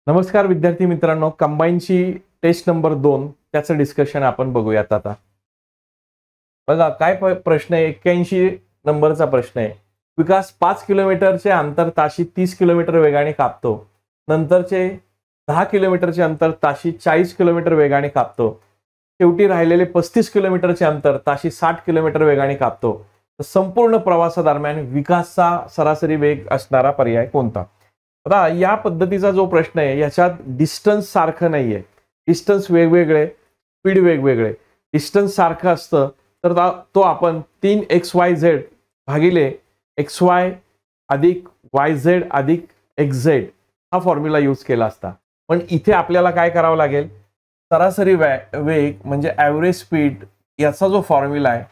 नमस्कार विद्यार्थी मित्रांनो, कंबाईनची टेस्ट नंबर 2 त्याचं डिस्कशन आपण बघूयात आता. बघा काय प्रश्न आहे. 81 नंबरचा प्रश्न आहे. विकास 5 किलोमीटरचे अंतर ताशी 30 किलोमीटर वेगाने कापतो. नंतरचे 10 किलोमीटरचे अंतर ताशी 40 किलोमीटर वेगाने कापतो. शेवटी राहिलेले 35 किलोमीटरचे अंतर ताशी 60 किलोमीटर वेगाने कापतो. तर संपूर्ण प्रवासादरम्यान विकासचा सरासरी वेग असणारा पर्याय कोणता? आता या पद्धतीचा जो प्रश्न आहे याच्यात डिस्टन्स सारखं नाहीये. डिस्टन्स वेगवेगळे, स्पीड वेगवेगळे. डिस्टन्स सारखं असतं तर तो आपण 3xyz भागिले xy अधिक yz अधिक xz हा फॉर्म्युला यूज केला असता. पण इथे आपल्याला काय करावं लागेल, सरासरी वेग म्हणजे ॲव्हरेज स्पीड याचा जो फॉर्म्युला आहे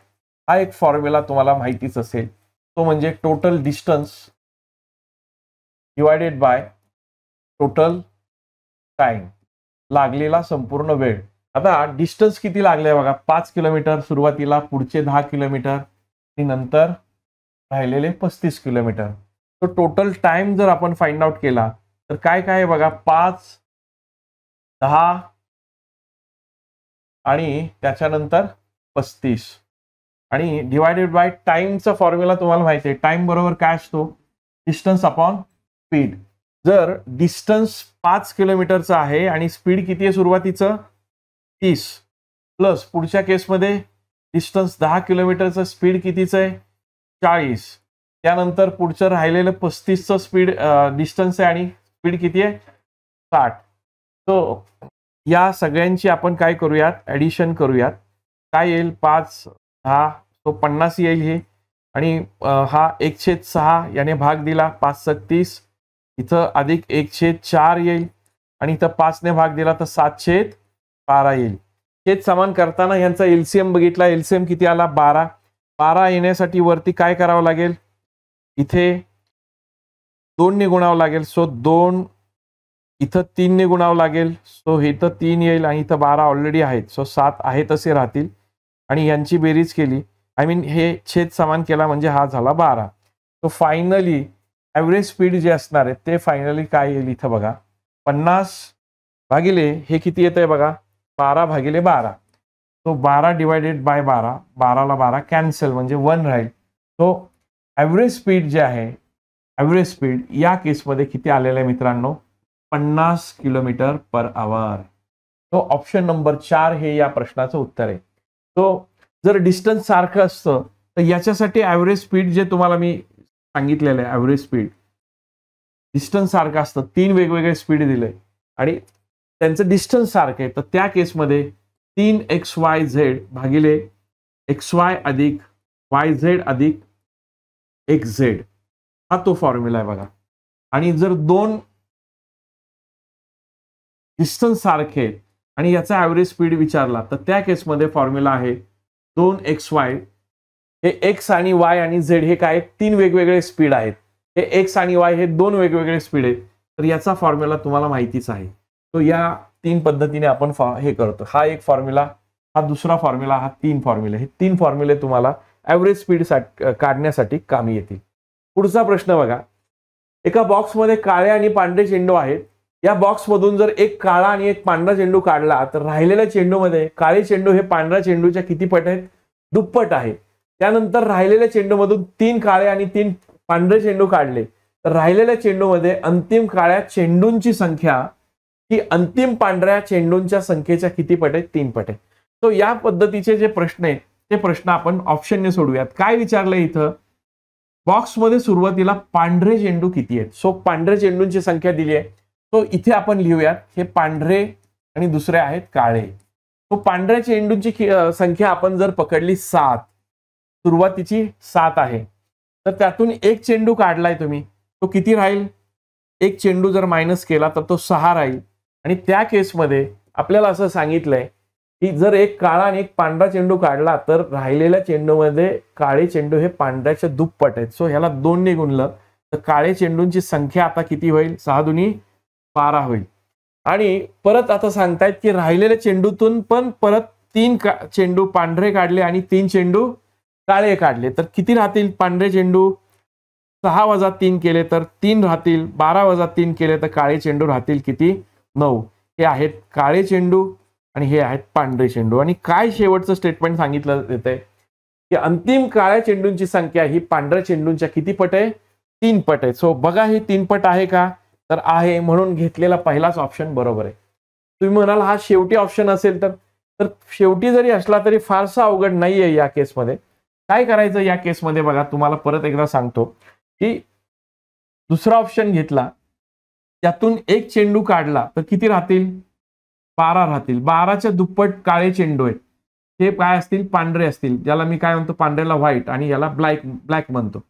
हा एक फॉर्म्युला तुम्हाला माहितीच असेल. तो म्हणजे total distance divided by total time, लागलेला संपूर्ण वेळ. आता डिस्टन्स किती लागले बघा, 5 किलोमीटर सुरुवातीला, पुढचे 10 किलोमीटर आणि नंतर राहिलेले 35 किलोमीटर. तो टोटल टाइम जर आपण फाइंड आउट केला तर काय काय बघा, 5, 10 आणि त्याच्यानंतर 35 आणि डिवायडेड बाय टाइमचा फॉर्म्युला तुम्हाला माहिती आहे. टाइम बरोबर काय असतो, डिस्टन्स अपॉन स्पीड. जर डिस्टन्स 5 किलोमीटरचा आहे आणि स्पीड किती आहे सुरुवातीचं 30, प्लस पुढच्या केसमध्ये डिस्टन्स 10 किलोमीटरचं स्पीड कितीचं आहे 40, त्यानंतर पुढचं राहिलेलं 35चं स्पीड डिस्टन्स आहे आणि स्पीड किती आहे 60. सो या सगळ्यांची आपण काय करूयात, ॲडिशन करूयात. काय येईल, 5 10 तो 50 येईल हे, आणि हा 1/6 याने भाग दिला 5 × 30, इथं अधिक 1/4 येईल आणि इथं 5 ने भाग दिला तर 7/12 येईल. छेद समान करताना यांचा एलसीएम बघितला. एलसीएम किती आला 12. 12 येण्यासाठी वरती काय करावं लागेल, इथे 2 ने गुणावं लागेल. सो 2, इथं 3 ने गुणावं लागेल. सो इथं 3 येईल आणि इथं 12 ऑलरेडी आहेत. सो 7 आहे तसे राहतील आणि यांची बेरीज केली, आय मीन हे छेद समान केला म्हणजे हा झाला 12. सो फायनली ॲव्हरेज स्पीड जे असणार आहे ते फायनली काय येईल, इथं बघा 50 भागिले हे किती येत आहे बघा 12/12. सो 12 डिवायडेड बाय 12, 12ला 12 कॅन्सल म्हणजे 1 राहील. सो ॲव्हरेज स्पीड जे आहे, ॲव्हरेज स्पीड या केसमध्ये किती आलेलं आहे मित्रांनो, 50 किलोमीटर पर आवर. तो ऑप्शन नंबर 4 हे या प्रश्नाचं उत्तर आहे. तो जर डिस्टन्स सारखं असतं तर याच्यासाठी ॲव्हरेज स्पीड जे तुम्हाला मी सांगितलेलं आहे, ॲव्हरेज स्पीड डिस्टन्स सारखं असतं, 3 वेगवेगळे स्पीड दिले आणि त्यांचं डिस्टन्स सारखं आहे, तर त्या केसमध्ये 3xyz भागिले xy अधिक yz अधिक xz हा तो फॉर्म्युला आहे बघा. आणि जर 2 डिस्टन्स सारखे आहेत आणि याचा ॲव्हरेज स्पीड विचारला तर त्या केसमध्ये फॉर्म्युला आहे 2xy. हे x आणि y आणि z हे काय 3 वेगवेगळे स्पीड आहेत. हे x आणि y हे 2 वेगवेगळे स्पीड आहेत. तर याचा फॉर्म्युला तुम्हाला माहितीच आहे. तो या 3 पद्धतीने आपण हे करतो. हा एक फॉर्म्युला, हा दुसरा फॉर्म्युला, हा 3 फॉर्म्युले. हे 3 फॉर्म्युले तुम्हाला ॲव्हरेज स्पीड काढण्यासाठी कामी येतील. पुढचा प्रश्न बघा. एका बॉक्समध्ये काळे आणि पांढरे चेंडू आहेत. या बॉक्समधून जर एक काळा आणि एक पांढरा चेंडू काढला तर राहिलेल्या चेंडूमध्ये काळे चेंडू हे पांढऱ्या चेंडूच्या किती पट आहेत, दुप्पट आहे. त्यानंतर राहिलेल्या चेंडूमधून 3 काळे आणि 3 पांढरे चेंडू काढले तर राहिलेल्या चेंडूमध्ये अंतिम काळ्या चेंडूंची संख्या ही अंतिम पांढऱ्या चेंडूंच्या संख्येच्या किती पट आहे, 3 पट आहे. तो या पद्धतीचे जे प्रश्न आहेत ते प्रश्न आपण ऑप्शनने सोडूयात. काय विचारलंय इथं, बॉक्समध्ये सुरुवातीला पांढरे चेंडू किती आहेत. सो पांढऱ्या चेंडूंची संख्या दिली आहे. तो इथे आपण लिहूयात, हे पांढरे आणि दुसरे आहेत काळे. तो पांढऱ्या चेंडूंची संख्या आपण जर पकडली 7, सुरुवातीची 7 आहे, तर त्यातून एक चेंडू काढलाय तुम्ही, तो किती राहील, एक चेंडू जर मायनस केला तर तो 6 राहील. आणि त्या केसमध्ये आपल्याला असं सांगितलंय की जर एक काळा आणि एक पांढरा चेंडू काढला तर राहिलेल्या चेंडूमध्ये काळे चेंडू हे पांढऱ्याच्या दुप्पट आहेत. सो ह्याला 2 ने गुणलं तर काळे चेंडूंची संख्या आता किती होईल, 6 दुनी 12 होईल. आणि परत आता सांगतायत की राहिलेल्या चेंडूतून पण परत 3 चेंडू पांढरे काढले आणि 3 चेंडू काळे काढले तर किती राहतील पांढरे चेंडू, 6 वजा 3 केले तर 3 राहतील, 12 वजा 3 केले तर काळे चेंडू राहतील किती? 9. हे आहेत काळे चेंडू आणि हे आहेत पांढरे चेंडू. आणि काय शेवटचं स्टेटमेंट सांगितलं येतंय की अंतिम काळ्या चेंडूंची संख्या ही पांढऱ्या चेंडूंच्या किती पट आहे? 3 पट आहे. सो बघा हे 3 पट आहे का? तर आहे, म्हणून घेतलेला पहिलाच ऑप्शन बरोबर आहे. तुम्ही म्हणाल हा शेवटी ऑप्शन असेल तर शेवटी जरी असला तरी फारसा अवघड नाहीये या केसमध्ये. काय करायचं या केसमध्ये बघा, तुम्हाला परत एकदा सांगतो की दुसरा ऑप्शन घेतला, त्यातून एक चेंडू काढला तर किती राहतील? 12 राहतील. 12च्या दुप्पट काळे चेंडू आहेत, हे काय असतील? पांढरे असतील, ज्याला मी काय म्हणतो, पांढऱ्याला व्हाईट आणि याला ब्लॅक म्हणतो.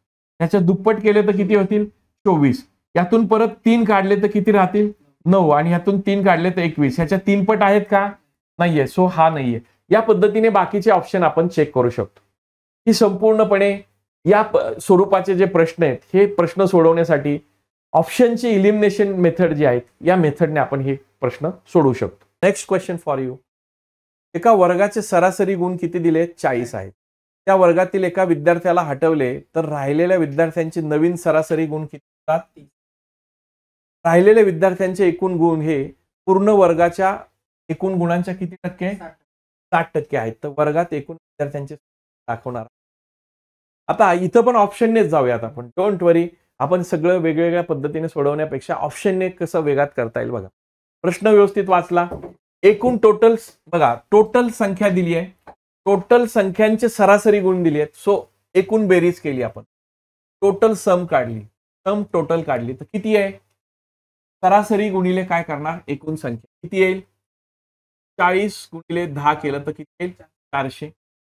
त्याच्या दुप्पट केले तर किती होतील? 24. यातून परत 3 काढले तर किती राहतील? 9. आणि यातून 3 काढले तर 21. ह्याच्या 3 पट आहेत का? नाहीये. सो हा नाहीये. या पद्धतीने बाकीचे ऑप्शन आपण चेक करू शकतो. ही संपूर्णपणे या स्वरूपाचे जे प्रश्न आहेत, हे प्रश्न सोडवण्यासाठी ऑप्शनची इलिमिनेशन मेथड जी आहेत, या मेथडने आपण हे प्रश्न सोडवू शकतो. Next question for you. एका वर्गाचे सरासरी गुण किती दिले? 40 आहेत. त्या वर्गातील एका विद्यार्थ्याला हटवले तर राहिलेल्या विद्यार्थ्यांचे नवीन सरासरी गुण किती असतात? राहिलेल्या विद्यार्थ्यांचे एकूण गुण हे पूर्ण वर्गाच्या एकूण गुणांच्या किती टक्के? 60% आहेत. तर वर्गात एकूण विद्यार्थ्यांचे दाखवणार. आता इथं पण ऑप्शननेच जाऊयात आपण. डोंट वरी, आपण सगळं वेगवेगळ्या पद्धतीने सोडवण्यापेक्षा ऑप्शनने कसं वेगात करता येईल बघा. प्रश्न व्यवस्थित वाचला. एकूण टोटल बघा, टोटल संख्या दिली आहे, टोटल संख्यांचे सरासरी गुण दिली आहेत. सो एकूण बेरीज केली आपण, टोटल सम काढली, सम टोटल काढली तर किती आहे? सरासरी गुणिले काय करणार? एकूण संख्या किती येईल? 40 गुणिले 10 केलं तर किती येईल? 400.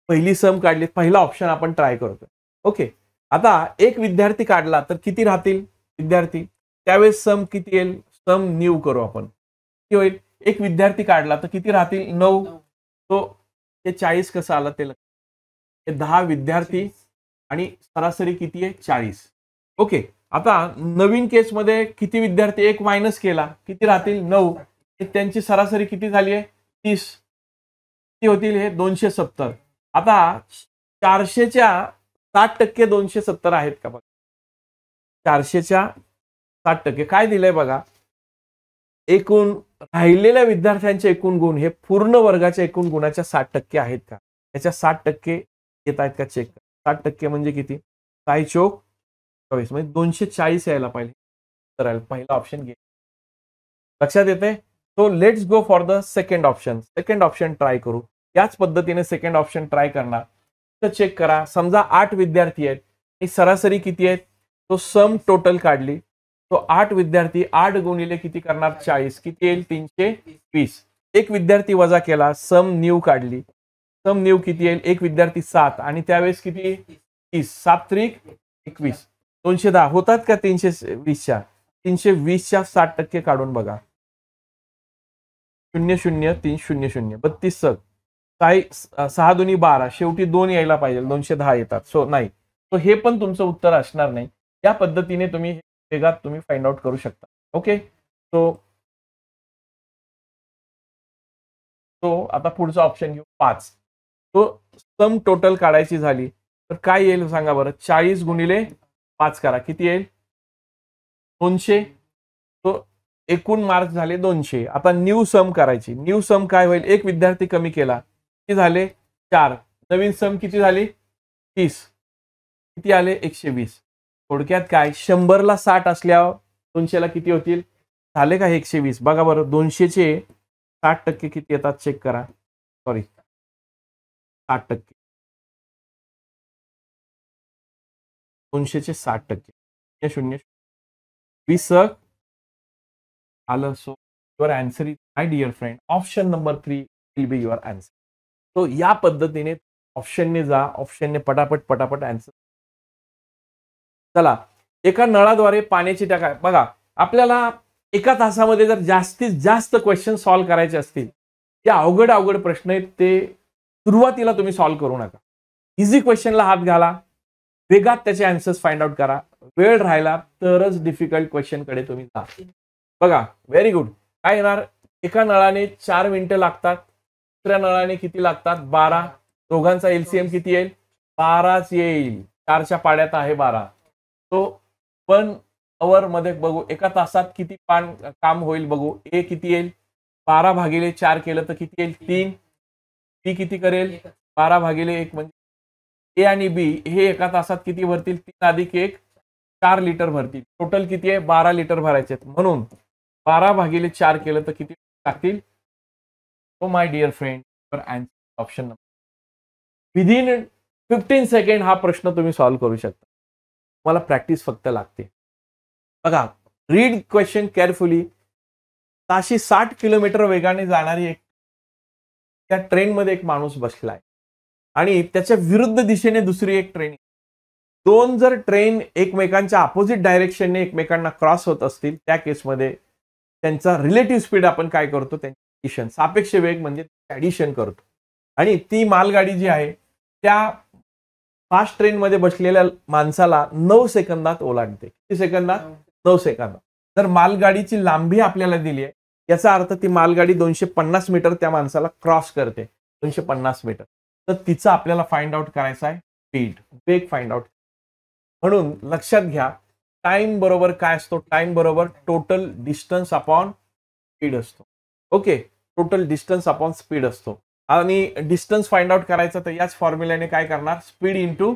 पहिली सम काढली, पहिला ऑप्शन आपण ट्राय करतोय. ओके. आता एक विद्यार्थी काढला तर किती राहतील विद्यार्थी? त्यावेळेस सम किती येईल? सम न्यू करू आपण. किती होईल? एक विद्यार्थी काढला तर किती राहतील? 9. तो हे 40 कसं आलं ते? हे 10 विद्यार्थी आणि सरासरी किती आहे? 40. ओके. आता नवीन केसमध्ये किती विद्यार्थी? एक मायनस केला, किती राहतील? 9. त्यांची सरासरी किती झाली आहे? 30. किती होतील हे? 270. आता 400च्या 60% 270 आहेत का? बघा, 400च्या 60% काय दिलंय बघा. एकूण राहिलेल्या विद्यार्थ्यांचे एकूण गुण हे पूर्ण वर्गाच्या एकूण गुणाच्या 60% आहेत का? त्याच्या 60% येत आहेत का? चेक. 60% म्हणजे किती? 6 चोक 24, म्हणजे 240 यायला पाहिजे. तर पहिला ऑप्शन घे. लक्षात येते? So let's go for the second option. Second option try करू. याच पद्धतीने सेकंड ऑप्शन ट्राय करणार. तर चेक करा. समजा 8 विद्यार्थी आहेत, ही सरासरी किती आहेत? तो सम टोटल काढली. तो 8 विद्यार्थी 8 गुणिले किती करणार? 40. किती येईल? 320. एक विद्यार्थी वजा केला, सम न्यू काढली. सम न्यू किती येईल? एक विद्यार्थी 7 आणि त्यावेळेस किती? 30. 7 त्रिक 21. 210 होतात का? 320च्या 320च्या 60% काढून बघा. 0 0 3 0 0 32 सग 6 दुनी 12, शेवटी 2 यायला पाहिजे, 210 येतात. सो नाही. सो हे पण तुमचं उत्तर असणार नाही. या पद्धतीने तुम्ही वेगात तुम्ही फाइंड आउट करू शकता. ओके. तो आता पुढचा ऑप्शन घेऊ 5. तो सम टोटल काढायची झाली तर काय येईल सांगा बरं? 40 गुणिले 5 करा, किती येईल? 200. तो एकूण मार्क झाले 200. आता न्यू सम करायची. न्यू सम काय होईल? एक विद्यार्थी कमी केला, किती झाले? 4. नवीन सम किती झाली? 30. किती आले? 120. थोडक्यात काय, 100ला 60 असल्यावर 200ला किती होतील? झाले का 120? बघा बरं, 200चे 60% किती येतात? चेक करा. सॉरी, 60%. 200चे 60%. 0 20 आलं. So your answer is, my dear friend, option number 3 will be your answer. तो या पद्धतीने ऑप्शनने जा, ऑप्शनने पटापट आन्सर. चला, एका नळाद्वारे पाण्याची टाका. बघा, आपल्याला एका तासामध्ये जर जास्तीत जास्त क्वेश्चन सॉल्व्ह करायचे असतील, जे अवघड प्रश्न आहेत ते सुरुवातीला तुम्ही सॉल्व्ह करू नका. इझी क्वेश्चनला हात घाला, वेगात त्याचे आन्सर्स फाइंड आउट करा. वेळ राहिला तरच डिफिकल्ट क्वेश्चन कडे तुम्ही जा. बघा, व्हेरी गुड. काय येणार? एका नळाने 4 मिनिटं लागतात, दुसऱ्या नळाने किती लागतात? 12. दोघांचा एलसीएम किती येईल? 12च येईल. 4च्या पाड्यात आहे 12. तो 1 आवर मध्ये बघू, एका तासात किती काम होईल बघू. ए किती येईल, 12/4 केलं तर किती येईल, 3. बी किती करेल, 12/1 म्हणजे ए आणि बी हे एका तासात किती भरतील, 3 अधिक 1 4 लिटर भरतील. टोटल किती आहे, 12 लिटर भरायचे. म्हणून 12/4 केलं तर किती लागतील. So my dear friend, option number within 15 second हा प्रश्न तुम्ही सॉल्व्ह करू शकता. मला प्रॅक्टिस फक्त लागते. बघा, रीड क्वेश्चन केअरफुली. 660 किलोमीटर वेगाने जाणारी एक त्या ट्रेनमध्ये एक माणूस बसलाय आणि त्याच्या विरुद्ध दिशेने दुसरी एक ट्रेन. दोन जर ट्रेन एकमेकांच्या अपोजिट डायरेक्शनने एकमेकांना क्रॉस होत असतील, त्या केसमध्ये त्यांचा रिलेटिव्ह स्पीड आपण काय करतो, त्यांची ऍडिशन, सापेक्ष वेग म्हणजे ऍडिशन करतो. आणि ती मालगाडी जी आहे त्या फास्ट ट्रेनमध्ये बसलेल्या माणसाला 9 सेकंदात ओलांडते. किती सेकंदात, 9 सेकंदात. तर मालगाडीची लांबी आपल्याला दिली आहे, याचा अर्थ ती मालगाडी 250 मीटर त्या माणसाला क्रॉस करते, 250 मीटर. तर तिचं आपल्याला फाइंड आउट करायचं आहे स्पीड, वेग फाइंड आउट. म्हणून लक्षात घ्या, टाइम बरोबर काय असतो, टाइम बरोबर टोटल डिस्टन्स अपॉन स्पीड असतो. Okay, total distance upon speed असतो. आणि डिस्टन्स फाइंड आउट करायचं तर याच फॉर्म्युल्याने काय करणार, स्पीड इंटू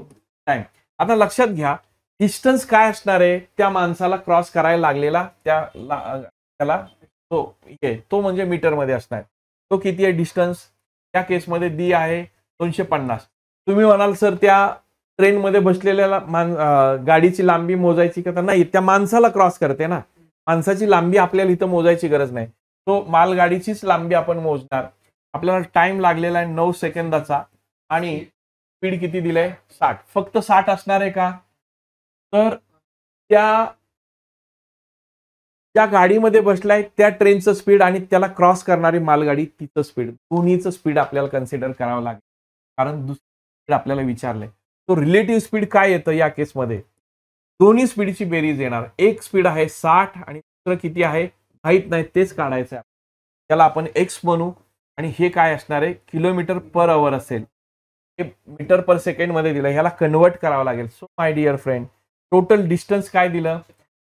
टाइम. आता लक्षात घ्या, डिस्टन्स काय असणार आहे, त्या माणसाला क्रॉस करायला लागलेला त्याला तो म्हणजे मीटर मध्ये असणार. तो किती आहे डिस्टन्स, त्या केसमध्ये दी आहे 250. तुम्ही म्हणाल सर त्या ट्रेनमध्ये बसलेल्या गाडीची लांबी मोजायची का, तर नाही, त्या माणसाला क्रॉस करते ना, माणसाची लांबी आपल्याला इथं मोजायची गरज नाही. तो मालगाडीचीच लांबी आपण मोजणार. आपल्याला टाइम लागलेला आहे 9 सेकंदाचा आणि स्पीड किती दिलंय, 60. फक्त 60 असणार आहे का, तर त्या गाडीमध्ये बसलाय त्या ट्रेनचं स्पीड आणि त्याला क्रॉस करणारी मालगाडी तिचं स्पीड, दोन्हीचं स्पीड आपल्याला कन्सिडर करावं लागेल. कारण दुसरं स्पीड आपल्याला विचारलंय. तो रिलेटिव्ह स्पीड काय येतं या केसमध्ये, दोन्ही स्पीडची बेरीज येणार. एक स्पीड आहे 60 आणि दुसरं किती आहे माहित नाही, तेच काढायचं आहे. त्याला आपण एक्स म्हणू आणि हे काय असणार आहे, किलोमीटर पर आवर असेल. हे मीटर पर सेकंड मध्ये दिलं, ह्याला कन्वर्ट करावं लागेल. So my dear friend, total distance काय दिलं,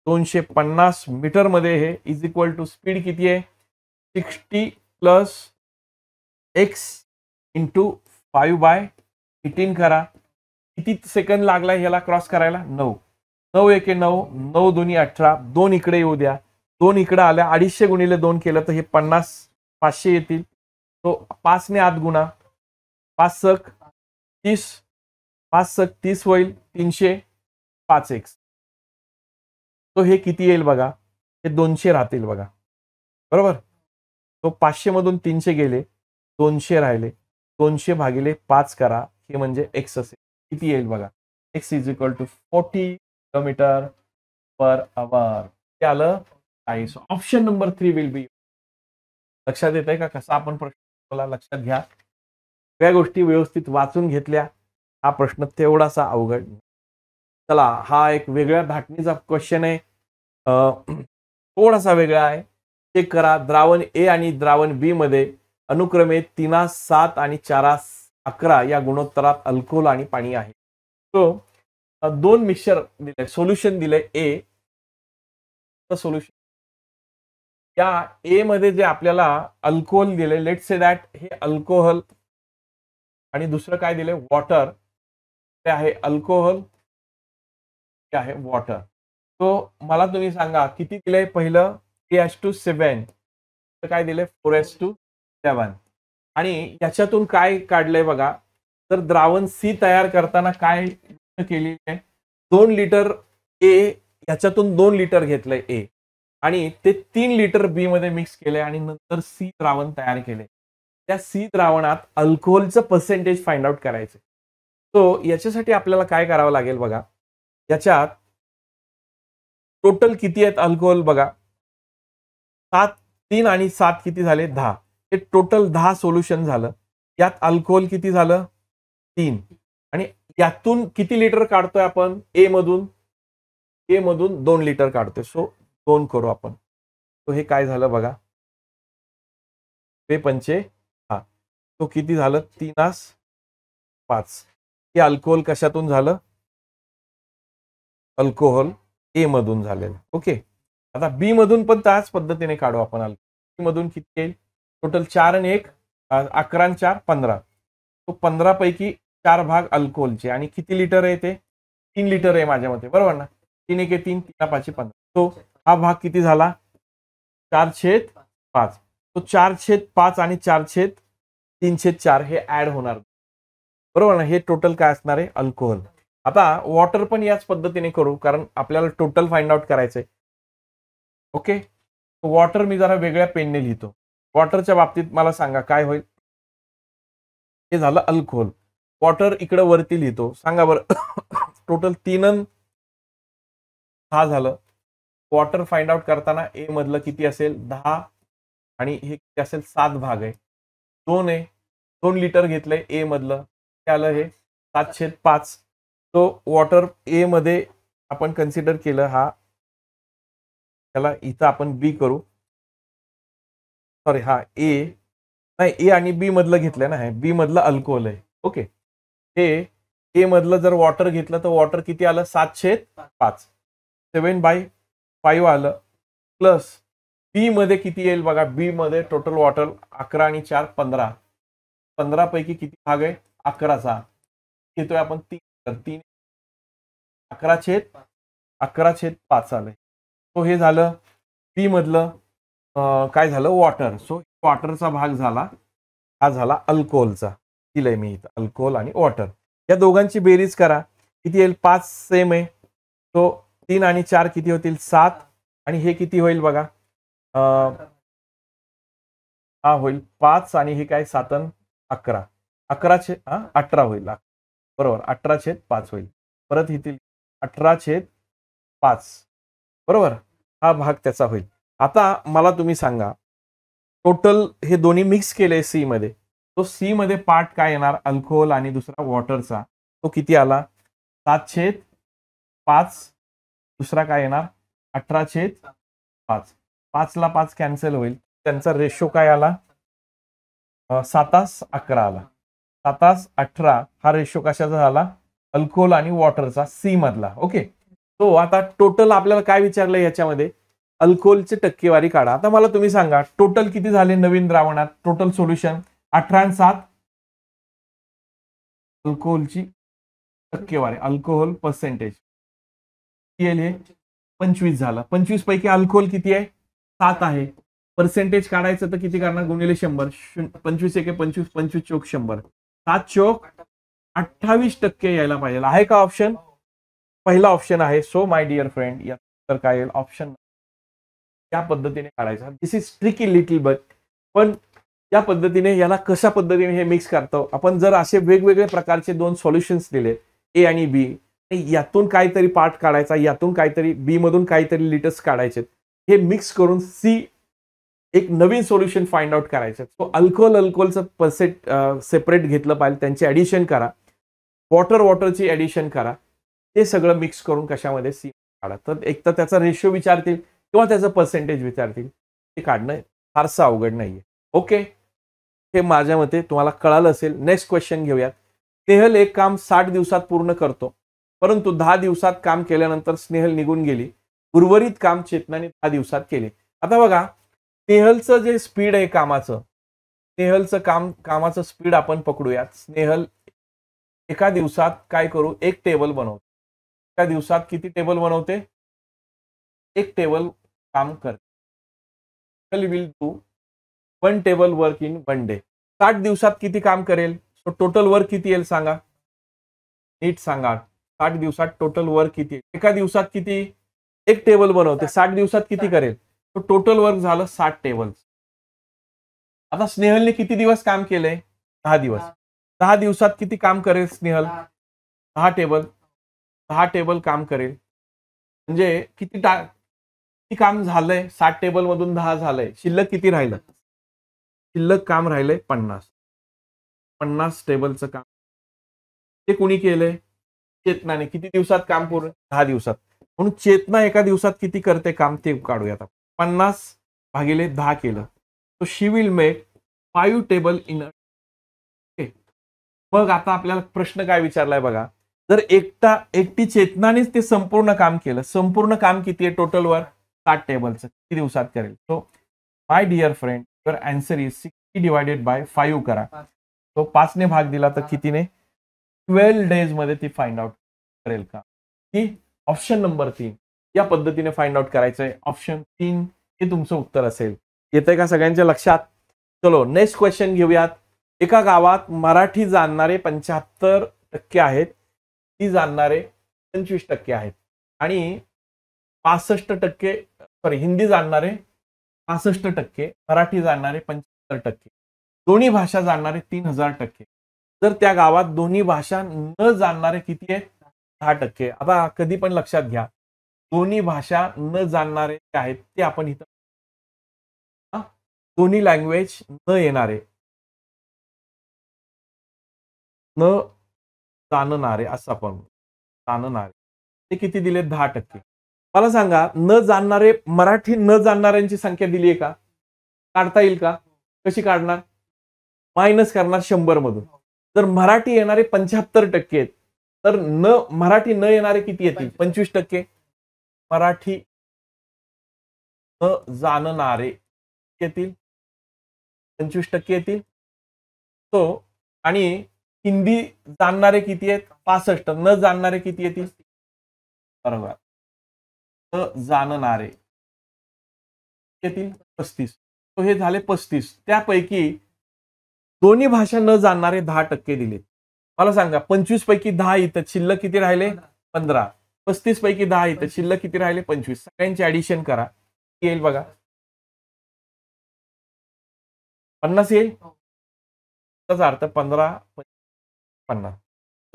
250 मीटर मध्ये हे इज इक्वल टू स्पीड किती आहे, 60 प्लस एक्स इंटू 5/18 करा. किती सेकंद लागला ह्याला क्रॉस करायला, 9. 9 1 9, 9 2 18, 2 इकडे येऊ द्या, 2 इकडे आल्या, 250 गुणिले 2 केलं तर हे 50, 500 येतील. तो 5 ने आत गुणा, 5 सक 30, 5 सक 30 होईल, 300, 5 एक्स. तो हे किती येईल बघा, हे 200 राहतील बघा, बरोबर. तो 500 मधून 300 गेले, 200 राहिले, 200 भागिले 5 करा, हे म्हणजे एक्स असेल. किती येईल बघा, x is equal to 40 kilometre per hour. ते आलं 40. Option number 3 will be. लक्षात येत आहे का कसा आपण प्रश्न, लक्षात घ्या. सगळ्या गोष्टी व्यवस्थित वाचून घेतल्या, हा प्रश्न तेवढासा अवघड. चला, हा एक वेगळ्या धाटणीचा क्वेश्चन आहे, थोडासा वेगळा आहे. चेक करा. द्रावण ए आणि द्रावण बी मध्ये अनुक्रमे 3:7 आणि 4:11 या गुणोत्तरात अल्कोहोल आणि पाणी आहे. तो दोन मिक्सचर दिले, सोल्युशन दिले ए. सोल्युशन या ए मध्ये जे आपल्याला अल्कोहोल दिले, लेट से दॅट हे अल्कोहोल आणि दुसरं काय दिले, वॉटर. ते आहे अल्कोहोल, ते आहे वॉटर. तो मला तुम्ही सांगा किती दिले, पहिलं 3:7, काय दिले 4:7. आणि याच्यातून काय काढलंय बघा, तर द्रावण सी तयार करताना काय केलेलं आहे, 2 लिटर ए, याच्यातून 2 लिटर घेतलंय ए आणि ते 3 लिटर बी मध्ये मिक्स केलंय आणि नंतर सी द्रावण तयार केले. त्या सी द्रावणात अल्कोहोलचं पर्सेंटेज फाइंड आउट करायचं. तो याच्यासाठी आपल्याला काय करावं लागेल बघा, याच्यात टोटल किती आहेत अल्कोहोल बघा, 7, 3 आणि 7 किती झाले, 10. हे टोटल 10 सोल्युशन झालं. यात अल्कोहोल किती झालं, 3. आणि यातून किती लिटर काढतोय आपण, ए मधून 2 लिटर काढतोय. सो 2 करू आपण. तो हे काय झालं बघा, 2×5, तो किती झालं, 3×5. हे अल्कोहोल कशातून झालं, अल्कोहोल ए मधून झालेलं. ओके, आता बी मधून पण त्याच पद्धतीने काढू आपण. बी मधून किती येईल टोटल? 4 आणि 1 11 आणि 4 15. तो 15 पैकी 4 भाग अल्कोहोलचे आणि किती लिटर आहे ते? 3 लिटर आहे माझ्या मते, बरोबर ना? 3 1 3 3 5 15. तो हा भाग किती झाला? 4/5. तो 4/5 आणि 4/3/4 हे ऍड होणार, बरोबर ना? हे टोटल काय असणार आहे? अल्कोहोल. आता वॉटर पण याच पद्धतीने करू, कारण आपल्याला टोटल फाइंड आउट करायचंय. ओके, वॉटर मी जरा वेगळ्या पेनने लिहितो. वॉटरच्या बाबतीत मला सांगा काय होईल? हे झालं अल्कोहोल. वॉटर इकडे वरती लिहितो. सांगा बरं टोटल 3 6 झालं. वॉटर फाइंड आउट करताना ए मधलं किती असेल? 10 आणि हे किती असेल? 7 भाग आहे. 2 आहे, 2 लिटर घेतलंय ए मधलं, काय आलं हे? 7/5. तो वॉटर ए मध्ये आपण कन्सिडर केलं. हा त्याला इथं आपण बी करू. सॉरी, हा ए नाही, ए आणि बी मधलं घेतलंय ना, हे बी मधलं अल्कोहोल आहे. ओके, हे ए मधलं जर वॉटर घेतलं तर वॉटर किती आलं? 7/5. 7/5 आलं. प्लस बी मध्ये किती येईल बघा? बी मध्ये टोटल वॉटर 11 आणि 4 15. 15 पैकी किती भाग आहे? 11चा घेतोय आपण 3 11/5 आलंय. सो हे झालं बी मधलं काय झालं? वॉटर. सो वॉटरचा भाग झाला, हा झाला अल्कोहोलचा. दिलंय मी इथं अल्कोहोल आणि वॉटर. या दोघांची बेरीज करा, किती येईल? 5 सेम आहे. तो 3 आणि 4 किती होतील? 7. आणि हे किती होईल बघा? हा होईल 5 आणि हे काय? 7 आणि 11. 18 होईल. बरोबर, 18/5 होईल. परत येतील 18/5, बरोबर. हा भाग त्याचा होईल. आता मला तुम्ही सांगा, टोटल हे दोन्ही मिक्स केले सी मध्ये, तो सी मध्ये पार्ट काय येणार? अल्कोहोल आणि दुसरा वॉटरचा. तो किती आला? 7/5. दुसरा काय येणार? 18/5. 5 ला 5 कॅन्सल होईल. त्यांचा रेशो काय आला? 7:11 आला. 7:18 हा रेशो कशाचा झाला? अल्कोहोल आणि वॉटरचा, सी मधला. ओके, तो आता टोटल आपल्याला काय विचारलंय याच्यामध्ये? अल्कोहोलची टक्केवारी काढा. आता मला तुम्ही सांगा टोटल किती झाले नवीन द्रावणात? टोटल सोल्युशन 18 आणि 7 अल्कोहोलची टक्केवारी, अल्कोहोल पर्सेंटेज हे 25 झालं. 25 पैकी अल्कोहोल किती आहे? 7 आहे. पर्सेंटेज काढायचं तर किती करणार? गुणिले 100. 25 1 25, 25 चोक 100, 7 चोक 28% यायला पाहिजे. आहे का ऑप्शन? पहिला ऑप्शन आहे. सो माय डिअर फ्रेंड, या तर काय येईल? ऑप्शन या पद्धतीने काढायचा. दिस इज ट्रिकी लिटिल बट, पण या पद्धतीने याला कशा पद्धतीने हे मिक्स करतो आपण. जर असे वेगवेगळे प्रकारचे 2 सॉल्युशन्स दिले, ए आणि बी, यातून काहीतरी पार्ट काढायचा, यातून काहीतरी, बी मधून काहीतरी लिटर्स काढायचे, हे मिक्स करून सी एक नवीन सोल्युशन फाइंड आउट करायचं. सो अल्कोहोलचं सेपरेट घेतलं पाहिजे, त्यांची ऍडिशन करा. वॉटरची ऍडिशन करा. ते सगळं मिक्स करून कशामध्ये? सी काढा. तर एक तर त्याचा रेशो विचारतील किंवा त्याचं पर्सेंटेज विचारतील. ते काढणं फारसं अवघड नाहीये. ओके, हे माझ्या मते तुम्हाला कळालं असेल. नेक्स्ट क्वेश्चन घेऊयात. स्नेहल एक काम 60 दिवसात पूर्ण करतो, परंतु 10 दिवसात काम केल्यानंतर स्नेहल निघून गेली. उर्वरित काम चेतनाने 10 दिवसात केले. आता बघा, स्नेहलचं जे स्पीड आहे कामाचं, कामाचं स्पीड आपण पकडूयात. स्नेहल एका दिवसात काय करू? एक टेबल बनवतो. एका दिवसात किती टेबल बनवते? एक टेबल काम करते. Will do 1 table work in 1 day. 60 दिवसात किती काम करेल? सो टोटल वर्क किती येईल सांगा? नीट सांगा. 60 दिवसात टोटल वर्क किती येईल? एका दिवसात किती? एक टेबल बनवते. 60 दिवसात किती करेल? तो टोटल वर्क झालं 60 टेबल. आता स्नेहलने किती दिवस काम केलंय? 10 दिवस. 10 दिवसात किती काम करेल स्नेहल? 10 टेबल. 10 टेबल काम करेल. म्हणजे किती काम झालंय? 60 टेबल मधून 10 झालंय. शिल्लक किती राहिलं? शिल्लक काम राहिलंय 50. 50 टेबलचं काम ते कुणी केलंय? चेतनाने. किती दिवसात काम पूर्ण? 10 दिवसात. म्हणून चेतना एका दिवसात किती करते काम ते काढूयात. 50 भागिले 10 केलं. So she will make 5 table in a. मग आता आपल्याला प्रश्न काय विचारलाय बघा, जर एकटी चेतनानेच ते संपूर्ण काम केलं, संपूर्ण काम किती आहे टोटलवर 60 टेबलचं, किती दिवसात करेल? So my dear friend, your answer is 60 divided by 5 करा. तो 5 ने भाग दिला तर कितीने? 12 डेज मध्ये ती फाइंड आउट करेल का? ती ऑप्शन नंबर 3 या पद्धतीने फाइंड आउट करायचं आहे. ऑप्शन 3 हे तुमचं उत्तर असेल. येतंय का सगळ्यांच्या लक्षात? चलो नेक्स्ट क्वेश्चन घेऊयात. एका गावात मराठी जाणणारे 75% आहेत, ती जाणणारे 25% आहेत आणि 65% हिंदी जाणणारे 65%, मराठी जाणणारे 75%, दोन्ही भाषा जाणणारे 3000%. जर त्या गावात दोन्ही भाषा न जाणणारे किती आहेत? 10%. आता कधी पण लक्षात घ्या, दोन्ही भाषा न जाणणारे आहेत ते आपण इथं दोन्ही लँग्वेज न येणारे, न जाणणारे असं आपण जाणणारे ते किती दिले? 10%. मला सांगा, न जाणणारे मराठी न जाणणाऱ्यांची संख्या दिली आहे का? काढता येईल का? कशी काढणार? मायनस करणार 100 मधून. जर मराठी येणारे 75% आहेत तर मराठी न येणारे किती येतील? 25%. मराठी न जाणणारे येतील 25% येतील. तो आणि हिंदी जाणणारे किती आहेत? 65. न जाणणारे किती येतील? बरोबर, न जाणणारे येतील 35. तो हे झाले 35. त्यापैकी दोन्ही भाषा न जाणणारे 10% दिले. मला सांगा, 25 पैकी 10 इथं शिल्लक किती राहिले? 15. 35 पैकी 10 इथं शिल्लक किती राहिले? 25. सगळ्यांची ऍडिशन करा, येईल बघा 50 येईल. त्याचा अर्थ 15 50.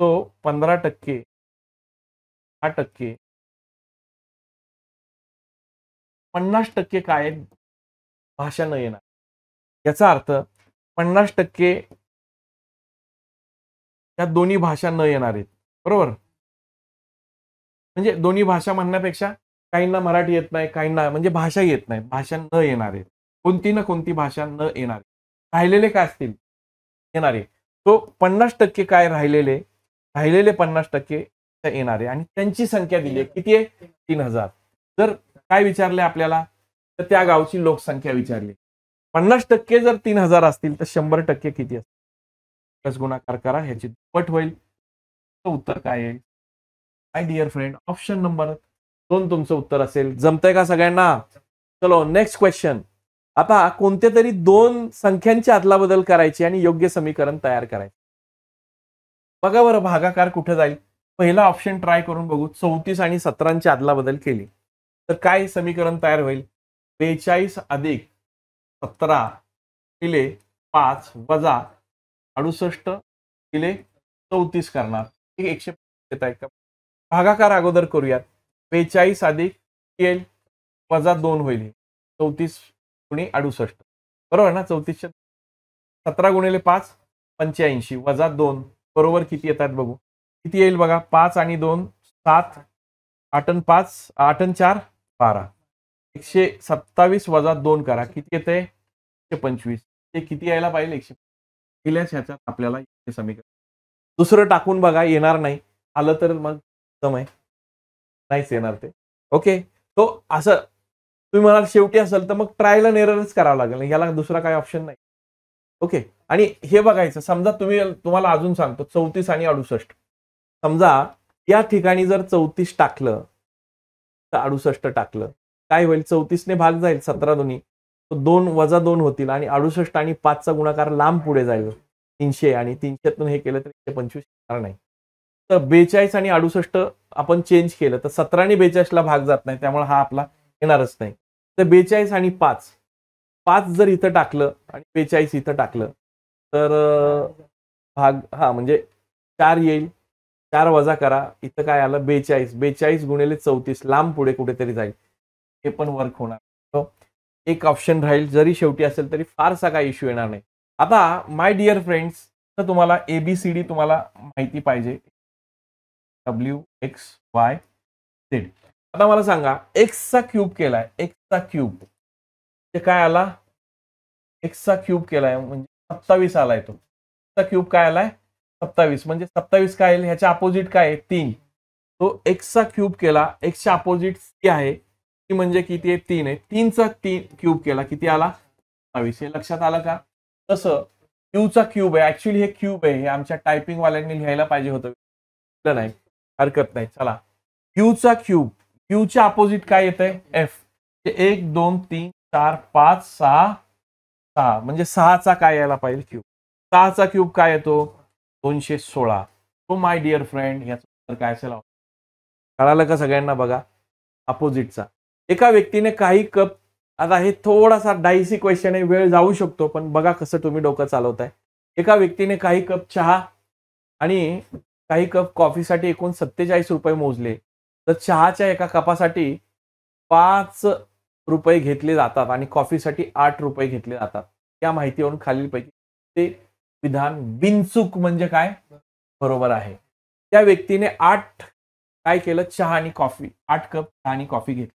तो 15%, 10%, 50% काय भाषा न येणार. याचा अर्थ 50% या दोन्ही भाषा न येणार आहेत. बरोबर, म्हणजे दोन्ही भाषा म्हणण्यापेक्षा काहींना मराठी येत नाही, काहींना म्हणजे भाषा येत नाही, भाषा न येणार आहेत. कोणती ना कोणती भाषा न येणार. राहिलेले काय असतील? येणारे. तो 50% काय राहिलेले 50% येणारे आणि त्यांची संख्या दिली आहे किती आहे? 3000. जर काय विचारले आपल्याला, तर त्या गावची लोकसंख्या विचारली. 50% जर 3000 असतील तर 100% किती असतील? गुणाकार करा, ह्याची दुप्पट होईल. उत्तर काय आहे? My dear friend, option number 2 तुमचं उत्तर असेल. जमतंय का सगळ्यांना? चलो नेक्स्ट क्वेश्चन. आता कोणत्या तरी 2 संख्यांची अदलाबदल करायची आणि योग्य समीकरण तयार करायचं. बघा बरं, भागाकार कुठे जाईल? पहिला ऑप्शन ट्राय करून बघू. 34 आणि 17 अदलाबदल केली तर काय समीकरण तयार होईल? 42 अधिक 17 दिले 5 वजा 68 दिले 34 करणार. 100 येत आहे का? भागाकार अगोदर करूयात. 42 अधिक येईल वजा 2 होईल. 34 गुणी 68, बरोबर ना? 34 17 गुणिले 5 85 वजा 2 बरोबर किती येतात बघू. किती येईल बघा? 5 आणि 2 7, 8 आणि 5 8 आणि 4 12. 127 वजा 2 करा, किती येते? 125. ते किती यायला पाहिजे? 100. पहिल्याच ह्याच्यात आपल्याला समीकरण दुसरं टाकून बघा, येणार नाही. आलं तर मग जमय, नाहीच येणार ते. ओके, तो असं तुम्ही म्हणाल शेवटी असेल तर मग ट्रायल अँड एररच करावं लागेल, याला दुसरा काही ऑप्शन नाही. ओके, आणि हे बघायचं, समजा तुम्हाला अजून सांगतो 34 आणि 68. समजा या ठिकाणी जर 34 टाकलं तर 68 टाकलं, काय होईल? 34 ने भाग जाईल 17 दोन्ही, 2 वजा 2 होतील आणि 68 आणि 5चा गुणाकार लांब पुढे जाईल 300 आणि 300 हे केलं तर 125 येणार नाही. तर 42 आणि 68 आपण चेंज केलं तर 17 आणि 42 ला भाग जात नाही, त्यामुळे हा आपला येणारच नाही. तर 42 आणि 5 जर इथं टाकलं आणि 42 इथं टाकलं तर भाग म्हणजे 4 येईल. 4 वजा करा, इथं काय आलं? 42 गुणिले 34 लांब पुढे कुठेतरी जाईल, हे पण वर्क होणार. तो एक ऑप्शन राहील, जरी शेवटी असेल तरी फारसा काही इश्यू येणार नाही. आता माय डिअर फ्रेंड्स, तर तुम्हाला ABCD तुम्हाला माहिती पाहिजे. WXYZ. आता मला सांगा, एक्सचा क्यूब केलाय, एक्सचा क्यूब ते काय आला? एक्सचा क्यूब केलाय म्हणजे 27 आलाय. तो क्यूब काय आलाय? 27 म्हणजे 27 काय येईल, ह्याच्या अपोजिट काय आहे 3. तो एक्सचा क्यूब केला, एक्सच्या अपोजिट सी आहे, ती म्हणजे किती आहे 3 आहे. 3चा क्यूब केला किती आला 27. हे लक्षात आलं का? तसं क्यूचा क्यूब आहे, ऍक्च्युली हे क्यूब आहे, हे आमच्या टायपिंग वाल्यांनी लिहायला पाहिजे होतं, नाही हरकत नाही. चला क्यूचा क्यूब, क्यूच्या अपोजिट काय येतंय एफ. 1 2 3 4 5 6 6 म्हणजे 6चा काय यायला पाहिजे क्यूब. 6चा क्यूब काय येतो 216. तो माय डिअर फ्रेंड याचं उत्तर काय असेल कळालं का सगळ्यांना? बघा अपोजिटचा. एका व्यक्तीने काही कप, आता हे थोडासा डायसी क्वेश्चन आहे, वेळ जाऊ शकतो, पण बघा कसं तुम्ही डोकं चालवताय. एका व्यक्तीने काही कप चहा आणि काही कप कॉफीसाठी एकूण 47 रुपये मोजले, तर चहाच्या एका कपासाठी 5 रुपये घेतले जातात आणि कॉफीसाठी 8 रुपये घेतले जातात. त्या माहितीवरून खालीलपैकी ते विधान बिनचूक म्हणजे काय बरोबर आहे. त्या व्यक्तीने 8 काय केलं चहा आणि कॉफी, 8 कप चहा आणि कॉफी घेतली.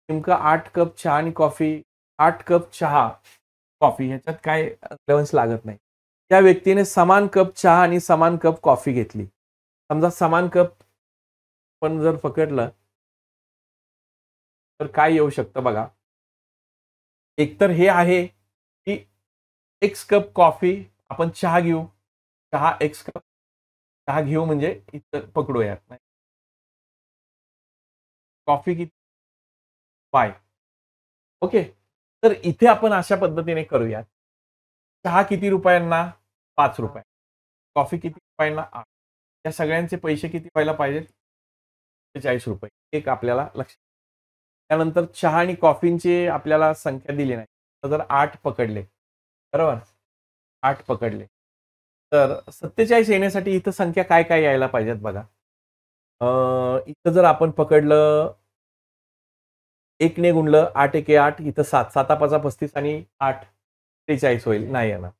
नेमकं 8 कप चहा आणि कॉफी, 8 कप चहा कॉफी ह्याच्यात काय रिलेव्हन्स लागत नाही. त्या व्यक्तीने समान कप चहा आणि समान कप कॉफी घेतली. समजा समान कप पण जर पकडलं तर काय येऊ शकतं बघा. एकतर हे आहे की एक्स कप कॉफी, आपण चहा घेऊ, चहा एक्स कप चहा घेऊ म्हणजे इथं पकडूयात, कॉफी किती बाय. ओके, तर इथे आपण अशा पद्धतीने करूयात. चहा किती रुपयांना 5 रुपये, कॉफी किती रुपयांना 8. या सगळ्यांचे पैसे किती व्हायला पाहिजेत 40 रुपये. एक आपल्याला लक्षात. त्यानंतर चहा आणि कॉफींची आपल्याला संख्या दिली नाही, तर जर 8 पकडले, बरोबर 8 पकडले, तर 47 येण्यासाठी इथं संख्या काय काय यायला पाहिजेत बघा. इथं जर आपण पकडलं 1 ने गुणलं 8 एके 8, इथं 7 7 5 35 आणि 8 43 होईल, नाही येणार.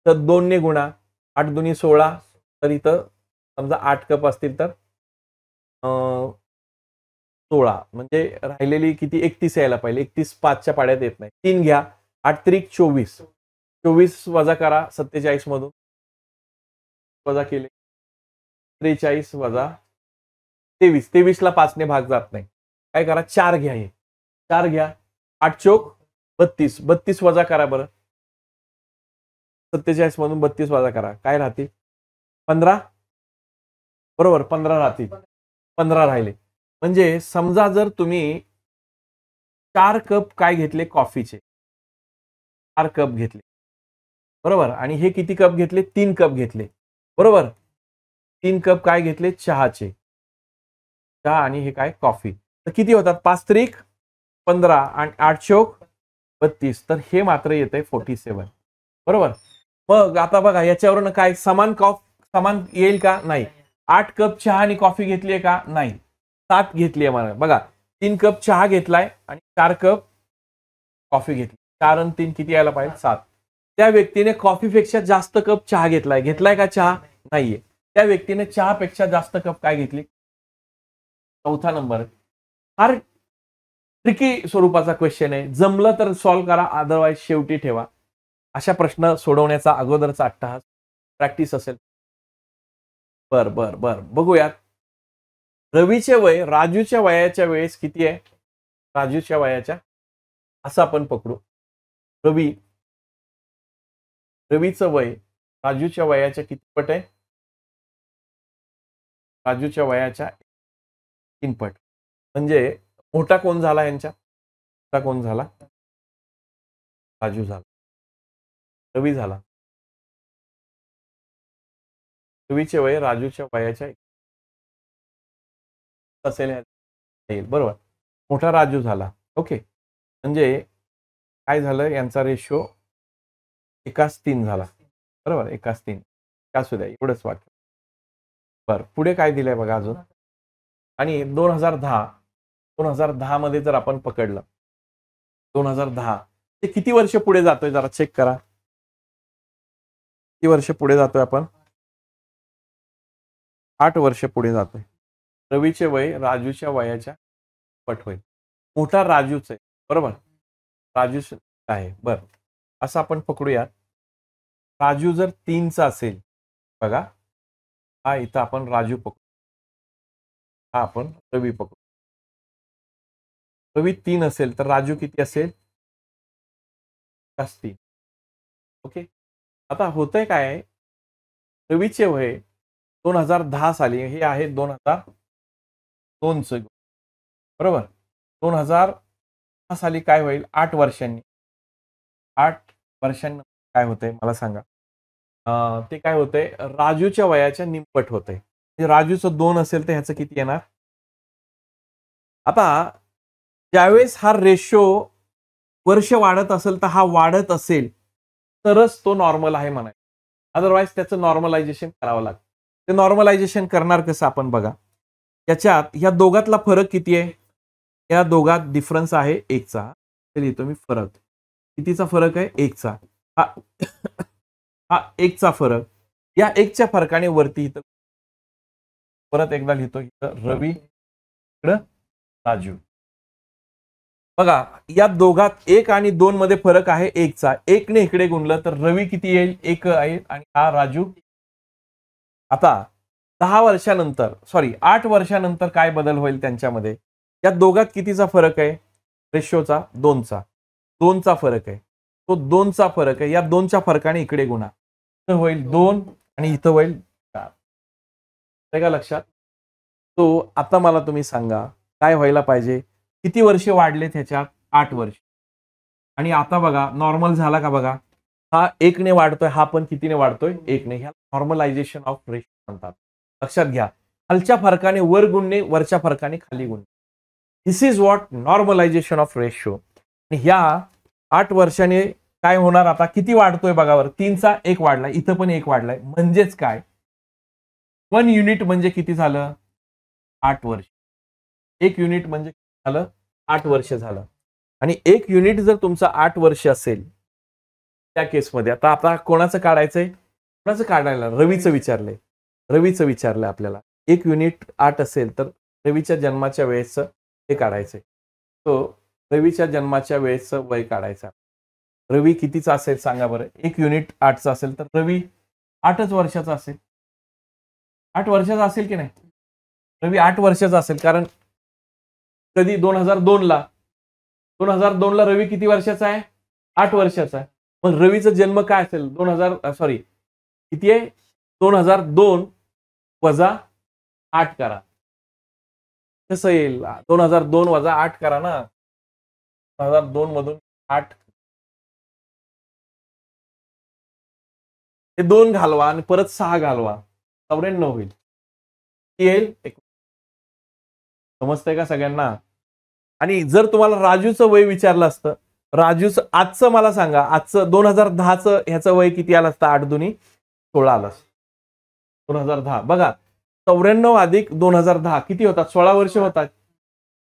तर 2 ने गुणा 8 दुनी 16, तर इथं समजा 8 कप असतील तर 16 म्हणजे राहिलेली किती 31 यायला पाहिजे. 31 5च्या पाड्यात येत नाही. 3 घ्या, 8 त्रिक 24, 24 वजा करा 47 मधून, वजा केले 43 वजा 23, 23 ला 5 ने भाग जात नाही. काय करा 4 घ्या, हे 4 घ्या, 8 चोक 32, 32 वजा करा बरं, 47 मधून 32 वजा करा, काय राहतील 15, बरोबर 15 राहतील, 15 राहिले. म्हणजे समजा जर तुम्ही 4 कप काय घेतले कॉफीचे, 4 कप घेतले, बरोबर, आणि हे किती कप घेतले 3 कप घेतले, बरोबर 3 कप काय घेतले चहाचे, चहा आणि हे काय कॉफी, तर किती होतात 5 त्रिक 15 आणि 8 चोक 32, तर हे मात्र येतंय 47, बरोबर. मग आता बघा याच्यावरून काय समान येईल का नाही. 8 कप चहा आणि कॉफी घेतली आहे का नाही, 7 घेतली आहे मला बघा. 3 कप चहा घेतलाय आणि 4 कप कॉफी घेतली, 4 आणि 3 किती यायला पाहिजे 7. त्या व्यक्तीने कॉफीपेक्षा जास्त कप चहा घेतलाय का चहा नाहीये. त्या व्यक्तीने चहापेक्षा जास्त कप काय घेतली, चौथा नंबर. फार ट्रिकी स्वरूपाचा क्वेश्चन आहे, जमलं तर सॉल्व्ह करा, अदरवाईज शेवटी ठेवा. अशा प्रश्न सोडवण्याचा अगोदरचा अट्टहास प्रॅक्टिस असेल. बर बर बर बघूयात. रवीचे वय राजूच्या वयाच्या वेळेस किती आहे, राजूच्या वयाच्या, असं आपण पकडू. रवीचं वय राजूच्या वयाच्या किती पट आहे, राजूच्या वयाच्या 3 पट. म्हणजे मोठा कोण झाला यांच्या, मोठा कोण झाला, राजू झाला, रवी झाला. रवीचे वय राजूच्या वयाच्या असेल येईल, बरोबर, मोठा राजू झाला. ओके, म्हणजे काय झालं यांचा रेशो 1:3 झाला, बरोबर 1:3 का सुद्धा एवढंच वाक्य. बरं पुढे काय दिलंय बघा अजून. आणि 2010 मध्ये जर आपण पकडलं 2010 ते किती वर्ष पुढे जातोय जरा चेक करा, किती वर्ष पुढे जातोय आपण, 8 वर्ष पुढे जातोय. रवीचे वय राजूच्या वयाच्या पट होईल. मोठा राजूच आहे, बरोबर राजूच आहे. बरं असं आपण पकडूया, राजू जर 3चा असेल बघा, हा इथं आपण राजू पकडू, हा आपण रवी पकडू. रवी 3 असेल तर राजू किती असेल? 3. ओके. आता होतंय काय, रवीचे वय 2010 साली, हे आहे 2002चं, बरोबर. 2010 साली काय होईल? 8 वर्षांनी, 8 वर्षांनी काय होतंय मला सांगा? ते काय होतंय, राजूच्या वयाच्या निमपट होतंय. म्हणजे राजूचं 2 असेल तर ह्याचं किती येणार? आता ज्यावेळेस हा रेशो वर्ष वाढत असेल तर हा वाढत असेल तरच तो नॉर्मल आहे म्हणायचं. अदरवाईज त्याचं नॉर्मलायझेशन करावं लागतं. ते नॉर्मलायझेशन करणार कसं आपण बघा. याच्यात ह्या दोघातला फरक किती आहे? या दोघात डिफरन्स आहे 1चा. ते लिहितो मी फरक. कितीचा फरक आहे? 1चा. हा हा 1चा फरक. या 1च्या फरकाने वरती इथं परत एकदा लिहितो, इथं रवी, इकडं राजू. बघा या दोघात 1 आणि 2 मध्ये फरक आहे 1चा. 1 ने इकडे गुणलं तर रवी किती येईल? 1 आहे आणि हा राजू. आता 10 वर्षानंतर, सॉरी 8 वर्षानंतर काय बदल होईल त्यांच्यामध्ये? या दोघात कितीचा फरक आहे? रेशोचा 2चा. 2चा फरक आहे. तो 2चा फरक आहे. या 2च्या फरकाने इकडे गुणा. इथं होईल 2 आणि इथं होईल 4. का लक्षात? तो आता मला तुम्ही सांगा काय व्हायला पाहिजे? किती वर्ष वाढले त्याच्यात? 8 वर्ष. आणि आता बघा नॉर्मल झाला का बघा? हा 1 ने वाढतोय, हा पण कितीने वाढतोय? 1 ने. ह्या नॉर्मलायझेशन ऑफ रेशो म्हणतात. लक्षात घ्या. खालच्या फरकाने वर गुणणे, वरच्या फरकाने खाली गुणणे. This is what normalisation of ratio. आणि ह्या 8 वर्षाने काय होणार? आता किती वाढतोय बघा बरं. 3चा 1 वाढलाय, इथं पण 1 वाढलाय. म्हणजेच काय? 1 युनिट म्हणजे किती झालं? 8 वर्ष. 1 युनिट म्हणजे झालं 8 वर्ष झालं. आणि 1 युनिट जर तुमचं 8 वर्ष असेल त्या केसमध्ये, आता कोणाचं काढायचंय? कोणाचं काढायला? रवीचं विचारलंय. रवीचं विचारलंय आपल्याला. 1 युनिट 8 असेल तर रवीच्या जन्माच्या वेळेचं हे काढायचंय. तो रवीच्या जन्माच्या वेळेचं वय काढायचं. रवी कितीचा असेल सांगा बरं? 1 युनिट 8चा असेल तर रवी 8च वर्षाचा असेल. 8 वर्षाचा असेल की नाही? रवी 8 वर्षाचा असेल. कारण कधी 2002ला 2002ला रवी किती वर्षाचा आहे? 8 वर्षाचा आहे. मग रवीचा जन्म काय असेल? 2000, सॉरी किती आहे? 2002 वजा 8 करा. कसं येईल? 2002 वजा 8 करा ना. 2002 मधून 8 हे 2 घालवा आणि परत 6 घालवा. 94 होईल. येईल. समजतंय का सगळ्यांना? आणि जर तुम्हाला राजूचं वय विचारलं असतं, राजूचं आजचं मला सांगा, आजचं 2010चं ह्याचं वय किती आलं असतं? 8 दुनी 16 आलं असतं. 2010 बघा, 94 अधिक 2010 किती होतात? 16 वर्ष होतात,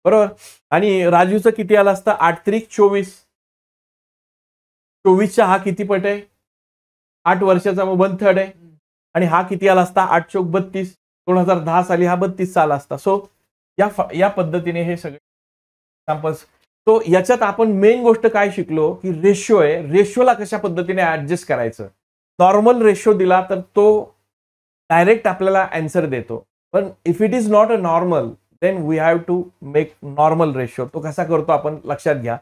बरोबर. आणि राजूचं किती आलं असतं? 8 त्रिक 24. 24च्या हा किती पट आहे? 8 वर्षाचा, मग 1/3 आहे. आणि हा किती आला असता? 8 चोक 32. 2010 साली हा 32चा आला असता. सो या पद्धतीने हे सगळे सॅम्पल्स. तो याच्यात आपण मेन गोष्ट काय शिकलो की रेशो आहे. रेशोला कशा पद्धतीने ऍडजस्ट करायचं. नॉर्मल रेशो दिला तर तो डायरेक्ट आपल्याला आन्सर देतो. पण if it is not a normal then we have to make normal ratio. तो कसा करतो आपण लक्षात घ्या.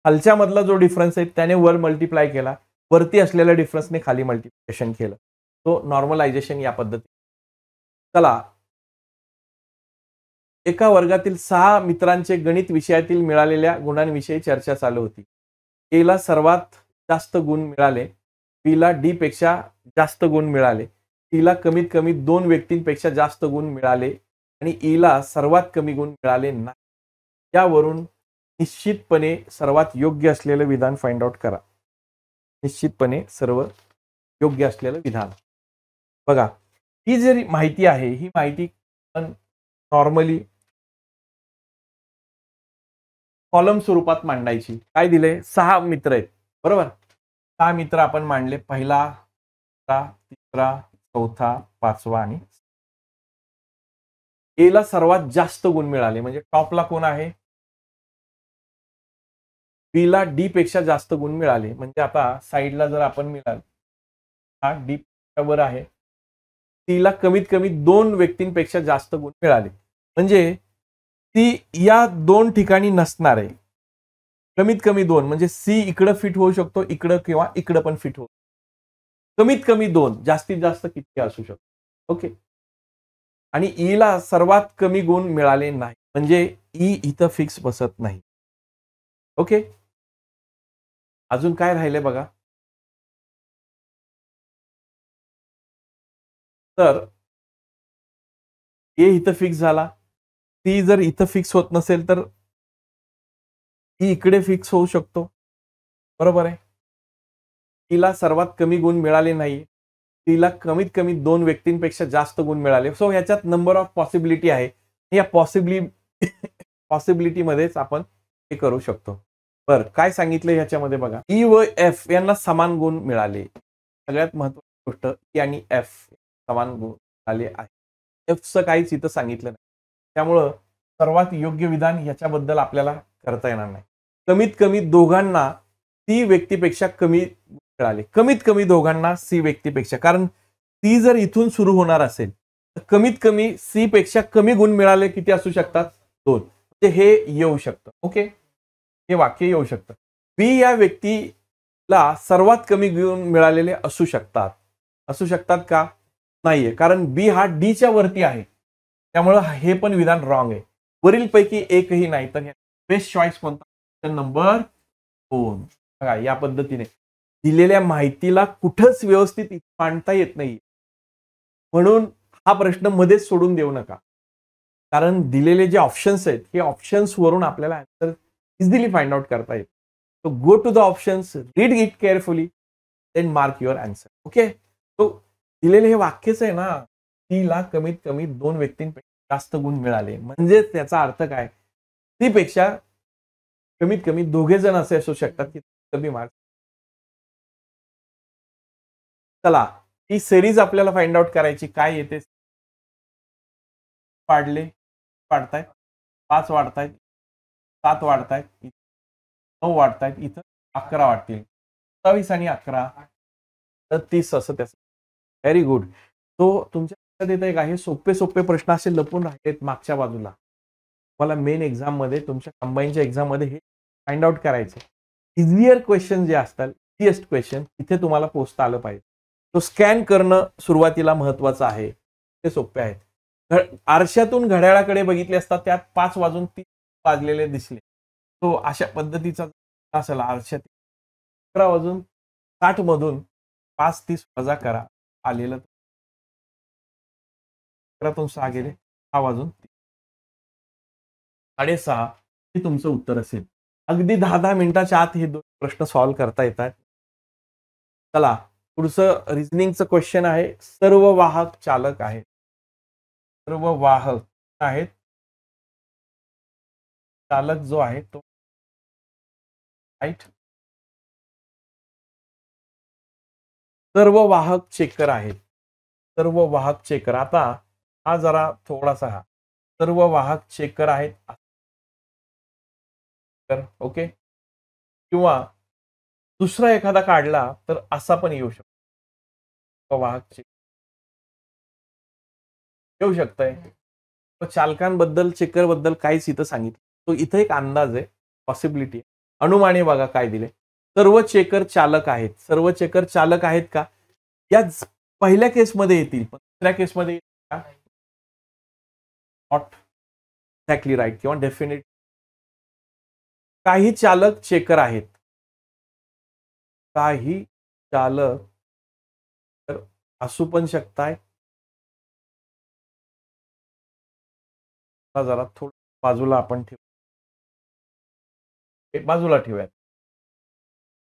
खालच्या मधला जो डिफरन्स आहे त्याने वर मल्टिप्लाय केला, वरती असलेल्या डिफरन्सने खाली मल्टिप्लिकेशन केलं. तो नॉर्मलायझेशन या पद्धती. चला, एका वर्गातील 6 मित्रांचे गणित विषयातील मिळालेल्या गुणांविषयी चर्चा चालू होती. एला सर्वात जास्त गुण मिळाले, बीला डी पेक्षा जास्त गुण मिळाले, टीला कमीत कमी 2 व्यक्तींपेक्षा जास्त गुण मिळाले आणि ईला सर्वात कमी गुण मिळाले नाही. यावरून निश्चितपणे सर्वात योग्य असलेलं विधान फाइंड आउट करा. निश्चितपणे सर्व योग्य असलेलं विधान बघा. ही जरी माहिती आहे, ही माहिती नॉर्मली कॉलम स्वरूपात मांडायची. काय दिले? 6 मित्र आहेत, बरोबर. 6 मित्र आपण मांडले. पहिला, तिसरा, चौथा, 5वा आणि एला सर्वात जास्त गुण मिळाले म्हणजे टॉपला कोण आहे? बीला डी पेक्षा जास्त गुण मिळाले. म्हणजे आता साईडला जर आपण मिळाल, हा डी वर आहे, तिला कमीत कमी 2 व्यक्तींपेक्षा जास्त गुण मिळाले. म्हणजे ती या 2 ठिकाणी नसणार आहे. कमीत कमी 2 म्हणजे सी इकडं फिट होऊ शकतो, इकडं किंवा इकडं पण फिट होऊ. कमीत कमी 2, जास्तीत जास्त किती असू शकतो. ओके. आणि ईला सर्वात कमी गुण मिळाले नाही. म्हणजे ई इथं फिक्स बसत नाही. ओके. अजून काय राहिले बघा. तर ए इथं फिक्स झाला. सी जर इथं फिक्स होत नसेल तर ई इकडे फिक्स होऊ शकतो. बरोबर आहे. तिला सर्वात कमी गुण मिळाले नाही. तिला कमीत कमी 2 व्यक्तींपेक्षा जास्त गुण मिळाले. सो ह्याच्यात नंबर ऑफ पॉसिबिलिटी आहे. या पॉसिबिलिटीमध्येच आपण हे करू शकतो. बरं, काय सांगितलं ह्याच्यामध्ये बघा. ई व एफ यांना समान गुण मिळाले. सगळ्यात महत्त्वाची गोष्ट ई आणि एफ समान गुण मिळाले आहे. एफचं काहीच इथं सांगितलं नाही. त्यामुळं सर्वात योग्य विधान याच्याबद्दल आपल्याला करता येणार नाही. कमीत कमी दोघांना सी व्यक्तीपेक्षा कमी मिळाले. कमीत कमी दोघांना सी व्यक्तीपेक्षा, कारण सी जर इथून सुरू होणार असेल तर कमीत कमी सी पेक्षा कमी गुण मिळाले किती असू शकतात? 2. म्हणजे हे येऊ शकतं. ओके, हे वाक्य येऊ शकतं. बी या व्यक्तीला सर्वात कमी गुण मिळालेले असू शकतात. असू शकतात का? नाहीये, कारण बी हा डीच्या वरती आहे. त्यामुळं हे पण विधान रॉंग आहे. वरीलपैकी एकही नाही. तर बेस्ट चॉईस कोणता? नंबर 2. बघा, या पद्धतीने दिलेल्या माहितीला कुठंच व्यवस्थित मांडता येत नाही. म्हणून हा प्रश्न मध्येच सोडून देऊ नका. कारण दिलेले जे ऑप्शन्स आहेत, हे ऑप्शन्स वरून आपल्याला आन्सर इझिली फाइंड आउट करता येईल. So go to the options, read it carefully, then mark your answer. Okay. So दिलेले हे वाक्यच आहे ना, ला कमीत कमी 2 व्यक्तींपेक्षा जास्त गुण मिळाले. म्हणजे त्याचा अर्थ काय? ती पेक्षा कमीत कमी दोघे जण असे असू शकतात की कमी मार्क. चला, ही सिरीज आपल्याला फाइंड आउट करायची. काय येते? वाढले, वाढतायत, 5 वाढतायत, 7 वाढतायत, 9 वाढतायत, इथं 11 वाढतील. 27 आणि 11 तर 30 असं त्याचं. Very good. तो तुमच्या लक्षात येत आहे का? हे सोपे सोपे प्रश्न असे लपून राहिलेत मागच्या बाजूला. मला मेन एक्झाम मध्ये, तुमच्या कंबाईनच्या एक्झाम मध्ये हे फाइंड आउट करायचे. इझियर क्वेश्चन जे असतात, इझिएस्ट क्वेश्चन, इथे तुम्हाला पोहोचता आलं पाहिजे. तो स्कॅन करणं सुरुवातीला महत्वाचं आहे. ते सोपे आहेत. आरशातून घड्याळाकडे बघितले असता त्यात 5 वाजून 30 वाजलेले दिसले. तो अशा पद्धतीचा असेल. आरशात 11 वाजून 60 मधून 5:30 वजा करा. आलेलं 11तून 6 गेले, 6 वाजून 6:30 हे तुमचं उत्तर असेल. अगदी 10-10 मिनिटाच्या आत हे 2 प्रश्न सॉल्व्ह करता येतात. चला, पुढचं रिझनिंगचं क्वेश्चन आहे. सर्व वाहक चालक आहेत. सर्व वाहक आहेत. चालक जो आहे तो राईट. सर्व वाहक चेकर आहेत. सर्व वाहक चेकर. आता हा जरा थोडासा हा सर्व वाहक चेकर आहेत. ओके. किंवा दुसरा एखादा काढला तर असा पण येऊ शकतो. वाहक चेकर येऊ शकतंय. चालकांबद्दल, चेकर बद्दल काहीच इथं सांगितलं. तो इथं एक अंदाज आहे, पॉसिबिलिटी आहे. अनुमाने बघा काय दिले. सर्व चेकर चालक आहेत. सर्व चेकर चालक आहेत का? या पहिल्या केसमध्ये येतील, पण दुसऱ्या केसमध्ये नॉट एक्झॅक्टली राईट किंवा डेफिनेट. काही चालक चेकर आहेत. काही चालक तर असू पण शकताय. जरा थोडं बाजूला आपण ठेवू. बाजूला ठेवूयात.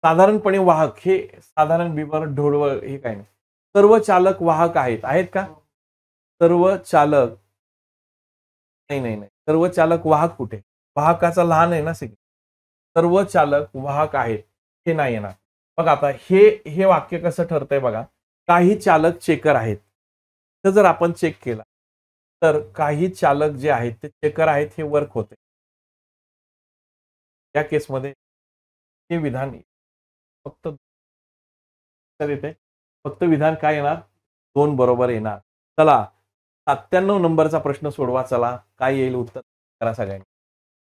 साधारणपणे वाहक हे साधारण बिबर ढोळवळ हे काय नाही. सर्व चालक वाहक आहेत. आहेत का? सर्व चालक नाही नाही नाही. सर्व चालक वाहक कुठे? वाहकाचा लहान आहे ना सिग्नल. सर्व चालक वाहक आहेत हे नाही येणार. बघा आता हे हे वाक्य कसं ठरतंय बघा. काही चालक चेकर आहेत. तर जर आपण चेक केला तर काही चालक जे आहेत ते चेकर आहेत हे वर्क होते. या केसमध्ये हे विधान फक्त येते. फक्त विधान काय येणार? 2 बरोबर येणार. चला 97 नंबरचा प्रश्न सोडवा. चला काय येईल उत्तर करा सगळ्यांनी.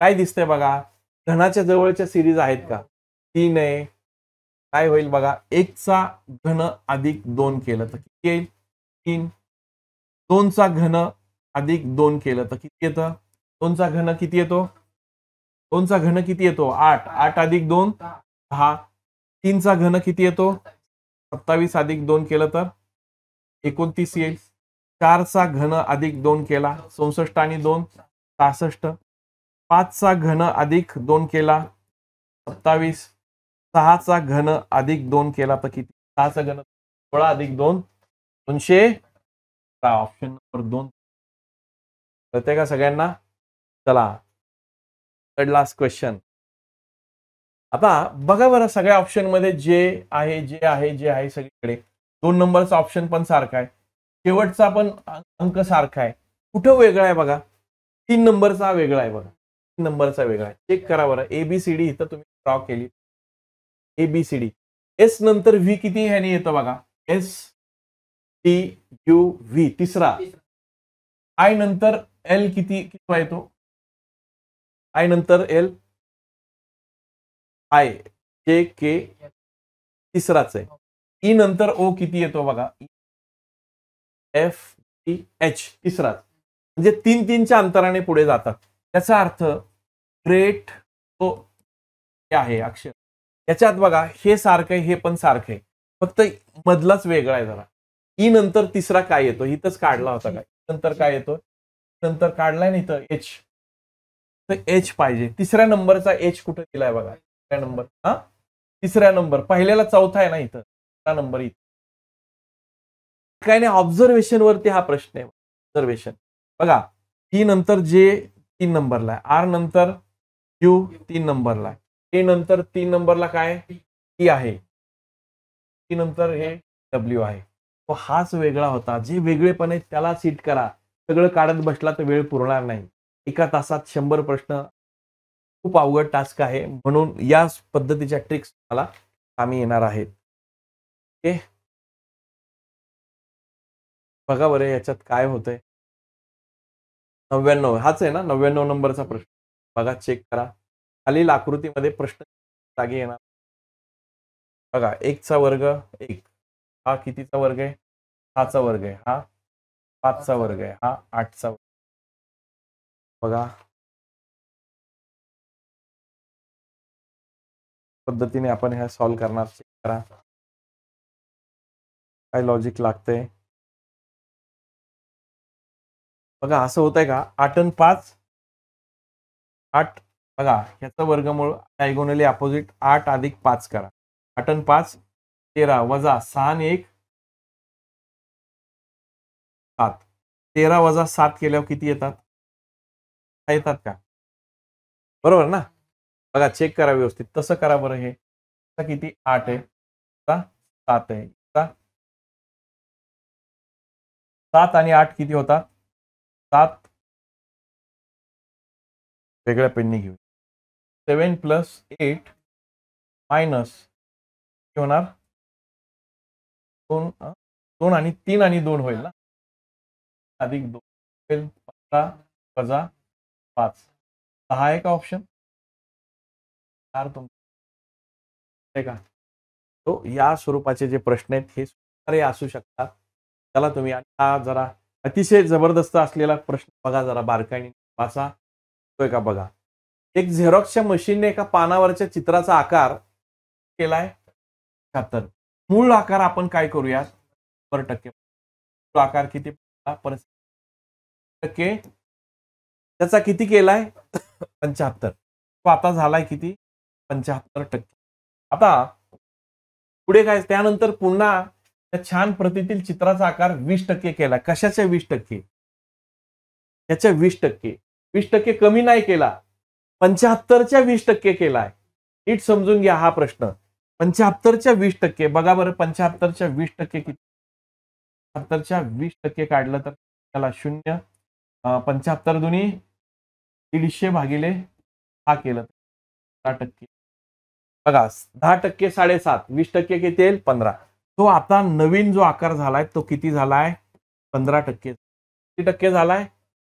काय दिसतंय बघा, घनाच्या जवळच्या सिरीज आहेत का? 3 आहे. काय होईल बघा, 1 चा घन अधिक 2 केलं तर किती येईल? 3. 2 चा घन अधिक 2 केलं तर किती येतं? 2 चा घन किती येतो? 2 चा घन किती येतो? 8. 8 अधिक 2 10. 3 चा घन किती येतो? 27 अधिक 2 केलं तर 29 येईल. 4 चा घन अधिक 2 केला 64 आणि 2 66. 5 चा घन अधिक 2 केला 27. 6 चा घन अधिक 2 केला तर किती? 6 चा घन 16 अधिक 2 200. ऑप्शन नंबर 2 कळते का सगळ्यांना? चला थर्ड लास्ट क्वेश्चन. आता बघा बरं, सगळ्या ऑप्शन मध्ये जे आहे सगळीकडे 2 नंबरचा ऑप्शन पण सारखा आहे, शेवटचा पण अंक सारखा आहे. कुठं वेगळा आहे बघा? 3 नंबरचा वेगळा आहे बघा. 3 नंबरचा वेगळा आहे. चेक करा बरं. ABCD इथं तुम्ही ड्रॉ केली. ABCD. एस नंतर व्ही किती ह्याने येतं बघा? STUV तिसरा. आय नंतर एल किती येतो? आय नंतर एल आय जे के तिसराच आहे. ई नंतर ओ किती येतो बघा? FEH तिसराच. म्हणजे 3-3च्या अंतराने पुढे जातात. त्याचा अर्थ ग्रेट तो आहे अक्षर. याच्यात बघा हे सारखं आहे, हे पण सारखं आहे, फक्त मधलाच वेगळा आहे जरा. ई नंतर तिसरा काय येतो? इथंच काढला होता काय? नंतर काय येतो? नंतर काढलाय ना इथं एच. तर एच पाहिजे. तिसऱ्या नंबरचा एच कुठे दिलाय बघा? तिसऱ्या नंबर. हा तिसऱ्या नंबर. पहिल्याला चौथा आहे ना इथं. तिसरा नंबर इथं. काय नाही, ऑब्झर्वेशन वरती हा प्रश्न आहे. ऑब्झर्वेशन बघा. टी नंतर जे 3 नंबरला आहे. आर नंतर क्यू 3 नंबरला आहे. ए नंतर 3 नंबरला काय? टी आहे. टी नंतर हे डब्ल्यू आहे. तो हाच वेगळा होता. जे वेगळेपण आहे त्याला सीट करा. सगळं काढत बसला तर वेळ पुरणार नाही. एका तासात 100 प्रश्न खूप अवघड टास्क आहे. म्हणून या पद्धतीच्या ट्रिक्स मला कामी येणार आहेत. ओके, बघा बरं याच्यात काय होतंय. 99 हाच आहे ना? 99 नंबरचा प्रश्न बघा, चेक करा. खालील आकृतीमध्ये प्रश्न जागी येणार बघा. 1 चा वर्ग 1. हा कितीचा वर्ग आहे? 6 चा वर्ग आहे. हा 5 चा वर्ग आहे. हा 8 चा वर्ग. बघा पद्धतीने आपण ह्या सॉल्व्ह करणार. चेक करा काय लॉजिक लागतंय. बघा असं होतंय का? 8 आणि 5 8. बघा ह्याचं वर्गमूळ डायगोनली अपोजिट 8 अधिक 5 करा. 8 आणि 5 13 वजा 6 आणि 1 7. 13 वजा 7 केल्यावर किती येतात? येतात का? बरोबर ना? बघा चेक करा व्यवस्थित. तसं करा बरं. हे किती? 8 आहे. 7 आहे. 7 आणि 8 किती होतात? 7. वेगळ्या पेनने घेऊ. 7 प्लस 8 मायनस होणार 2 आणि 3 आणि 2 होईल ना? अधिक 2 15 वजा 5. 6 आहे का ऑप्शन? 4 तुमचे का? तो या स्वरूपाचे जे प्रश्न आहेत हे सारे असू शकतात. त्याला तुम्ही हा जरा अतिशय जबरदस्त असलेला प्रश्न बघा, जरा बारकाईने वाचा. का बघा. एक झेरॉक्सच्या मशीनने एका पानावरच्या चित्राचा आकार केलाय 76. मूळ आकार आपण काय करूया? 100%. मूळ आकार किती? 50%. त्याचा किती केलाय? 75. तो आता झालाय किती? 75%. आता पुढे काय? त्यानंतर पुन्हा त्या छान प्रतीतील चित्राचा आकार 20% केला. कशाच्या 20%? त्याच्या 20%. 20% कमी नाही केला, 75च्या 20% केलाय. नीट समजून घ्या हा प्रश्न. 75च्या 20%. बघा बरं 75च्या 20% किती? 75च्या 20% काढलं तर त्याला 0. 75 दुनी 150 भागिले हा केलं 10%. बघा 10% 7.5. 20% किती येईल? 15. तो आता नवीन जो आकार झालाय तो किती झालाय? 15%. किती टक्के झालाय?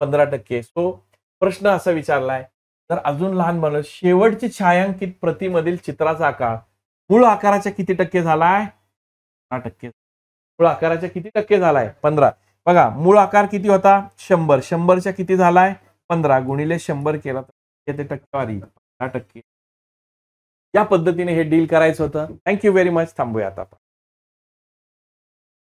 15%. सो प्रश्न असा विचारलाय, तर अजून लहान बनव, शेवटची छायांकित प्रतिमधील चित्राचा आकार मूळ आकाराच्या किती टक्के झालाय? 15%. मूळ आकाराच्या किती टक्के झालाय? 15. बघा, मूळ आकार किती होता? 100. 100च्या किती झालाय? 15 गुणिले 100 केला तर येते टक्केवारी 15%. या पद्धतीने हे डील करायचं होतं. Thank you very much. थांबूया आता.